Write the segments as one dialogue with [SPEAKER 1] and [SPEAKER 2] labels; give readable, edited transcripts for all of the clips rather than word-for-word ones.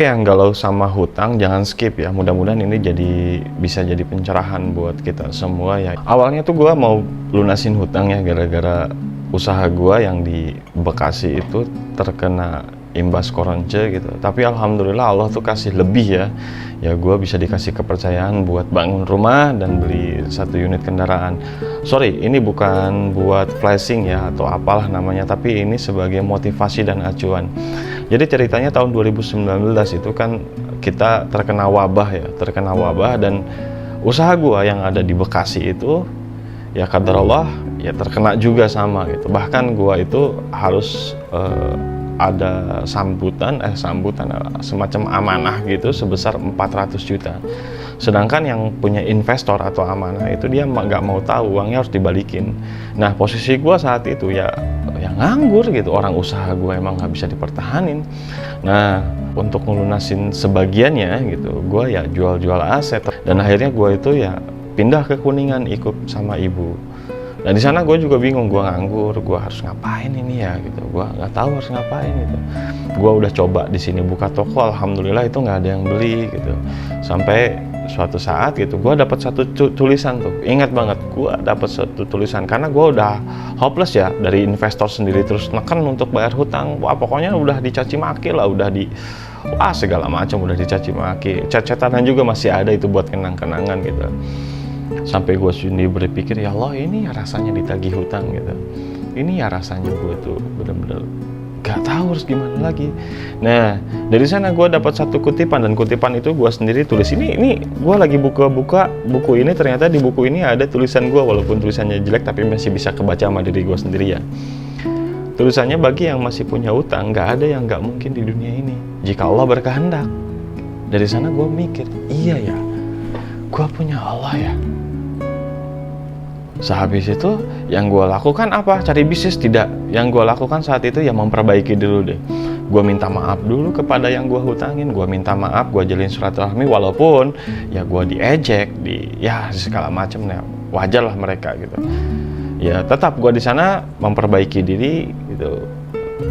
[SPEAKER 1] Yang galau sama hutang jangan skip ya, mudah-mudahan ini bisa jadi pencerahan buat kita semua ya. Awalnya tuh gue mau lunasin hutang ya, gara-gara usaha gue yang di Bekasi itu terkena imbas koronce gitu. Tapi alhamdulillah Allah tuh kasih lebih ya. Ya gue bisa dikasih kepercayaan buat bangun rumah dan beli 1 unit kendaraan. Sorry, ini bukan buat flashing ya atau apalah namanya, tapi ini sebagai motivasi dan acuan. Jadi ceritanya tahun 2019 itu kan kita terkena wabah dan usaha gua yang ada di Bekasi itu ya qadarullah ya terkena juga sama gitu. Bahkan gua itu harus ada sambutan semacam amanah gitu sebesar 400 juta. Sedangkan yang punya investor atau amanah itu dia nggak mau tahu, uangnya harus dibalikin. Nah posisi gue saat itu ya nganggur gitu, orang usaha gue emang nggak bisa dipertahanin. Nah untuk ngelunasin sebagiannya gitu, gue ya jual-jual aset dan akhirnya gue itu ya pindah ke Kuningan ikut sama ibu. Nah di sana gue juga bingung, gue nganggur, gue harus ngapain ini ya gitu, gue nggak tahu harus ngapain gitu. Gue udah coba di sini buka toko, alhamdulillah itu nggak ada yang beli gitu. Sampai suatu saat gitu, gue dapat satu tulisan tuh, ingat banget, gue dapat satu tulisan karena gue udah hopeless ya dari investor sendiri terus neken untuk bayar hutang. Wah pokoknya udah dicaci maki lah, segala macam udah dicaci maki, cat-catanan juga masih ada itu buat kenang-kenangan gitu. Sampai gue sendiri berpikir, ya Allah ini ya rasanya ditagih hutang gitu, ini ya rasanya gue tuh bener-bener gak tahu harus gimana lagi. Nah dari sana gue dapat satu kutipan, dan kutipan itu gue sendiri tulis. Ini gue lagi buka buku ini, ternyata di buku ini ada tulisan gue, walaupun tulisannya jelek tapi masih bisa kebaca sama diri gue sendiri ya. Tulisannya, bagi yang masih punya hutang gak ada yang gak mungkin di dunia ini jika Allah berkehendak. Dari sana gue mikir, iya ya, gue punya Allah ya. Sehabis itu yang gue lakukan apa? Cari bisnis? Tidak. Yang gue lakukan saat itu ya memperbaiki dulu deh. Gue minta maaf dulu kepada yang gue hutangin. Gue minta maaf, gue jalin silaturahmi, walaupun ya gue diejek, ya segala macam ya, wajar lah mereka gitu. Ya tetap gue di sana memperbaiki diri gitu,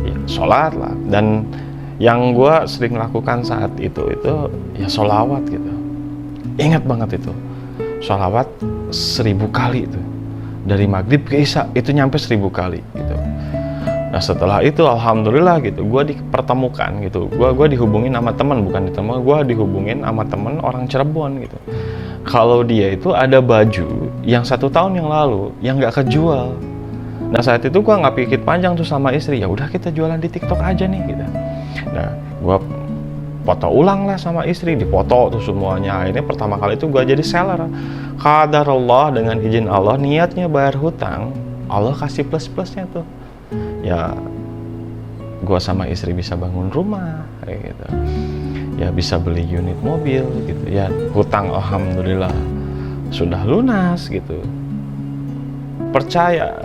[SPEAKER 1] ya, sholat lah. Dan yang gue sering lakukan saat itu ya sholawat gitu. Ingat banget itu, sholawat 1000 kali itu. Dari maghrib ke isya itu nyampe 1000 kali gitu. Nah setelah itu alhamdulillah gitu, gue dipertemukan gitu, gue dihubungin sama teman, gue dihubungin sama teman orang Cirebon gitu. Kalau dia itu ada baju yang 1 tahun yang lalu yang nggak kejual. Nah saat itu gue nggak pikir panjang tuh sama istri, ya udah kita jualan di TikTok aja nih gitu. Nah gue foto ulang lah sama istri, dipoto tuh semuanya. Akhirnya pertama kali itu gue jadi seller. Qadarullah, dengan izin Allah, niatnya bayar hutang, Allah kasih plus-plusnya tuh. Ya gue sama istri bisa bangun rumah kayak gitu. Ya bisa beli unit mobil gitu. Ya hutang alhamdulillah sudah lunas gitu. Percaya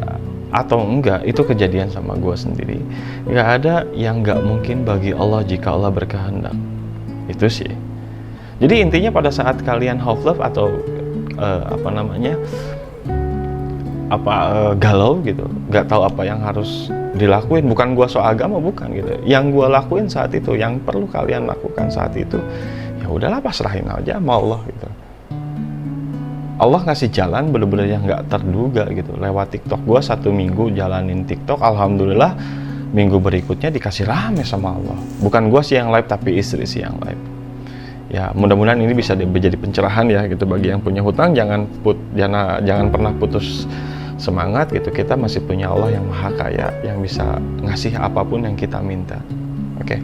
[SPEAKER 1] atau enggak, itu kejadian sama gue sendiri. Gak ada yang gak mungkin bagi Allah jika Allah berkehendak. Itu sih. Jadi intinya pada saat kalian half love atau galau gitu, gak tahu apa yang harus dilakuin, bukan gue so agama, bukan gitu. Yang gue lakuin saat itu, yang perlu kalian lakukan saat itu, ya udahlah pasrahin aja sama Allah gitu. Allah ngasih jalan bener-bener yang nggak terduga gitu lewat TikTok. Gue 1 minggu jalanin TikTok, alhamdulillah minggu berikutnya dikasih rame sama Allah. Bukan gue sih yang live, tapi istri sih yang live. Ya mudah-mudahan ini bisa menjadi pencerahan ya gitu bagi yang punya hutang. Jangan pernah putus semangat gitu. Kita masih punya Allah yang maha kaya, yang bisa ngasih apapun yang kita minta. Oke.